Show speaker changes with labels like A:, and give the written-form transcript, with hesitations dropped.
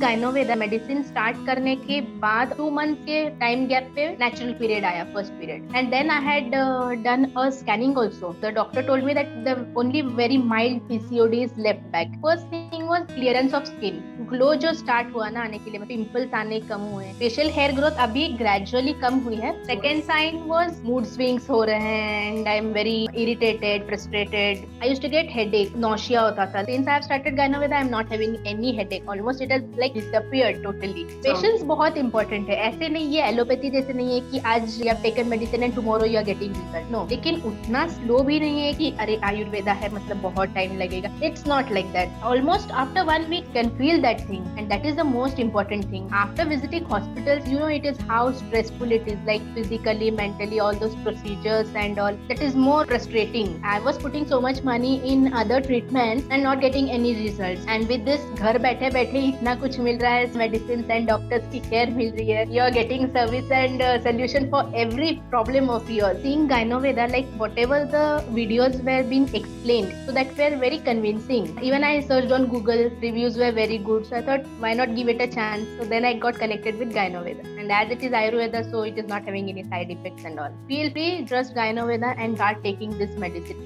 A: Gynoveda medicine start करने के बाद 2 मंथ के टाइम गैप पे नेचुरल पीरियड आया, first period, and then I had done a scanning also. The doctor told me that the only very mild PCOD is left back. First thing was clearance of skin. Glow जो start हुआ ना आने के लिए, pimples आने कम हुए, facial hair growth अभी ग्रेजुअली कम हुई है. Second sign was mood swings हो रहे हैं and I am very irritated, frustrated. I used to get headache, nausea होता था. Since I have started Gynoveda I am not having any headache. Almost it has like disappeared totally. Patience बहुत important है. ऐसे नहीं, ये एलोपैथी जैसे नहीं है कि आज you have taken medicine and tomorrow you are getting result. No, लेकिन उतना स्लो भी नहीं है कि अरे आयुर्वेदा है मतलब बहुत टाइम लगेगा. It's not like that. Almost after 1 week can feel that thing, and that is the most important thing. After visiting hospitals, you know, it is how stressful it is, like physically, mentally, all those procedures and all. That is more frustrating. I was putting so much money in other treatments and not getting any results. And with this, घर बैठे बैठे इतना कुछ मिल रहा है, medicines and doctors की care मिल रही है. You are getting service and solution for every problem of yours. Seeing Gynoveda, like whatever the videos were being explained, so that were very convincing. Even I searched on Google, reviews were very good. So I thought, why not give it a chance? So then I got connected with Gynoveda, and as it is Ayurveda, so it is not having any side effects and all. Feel free, trust Gynoveda and start taking this medicine.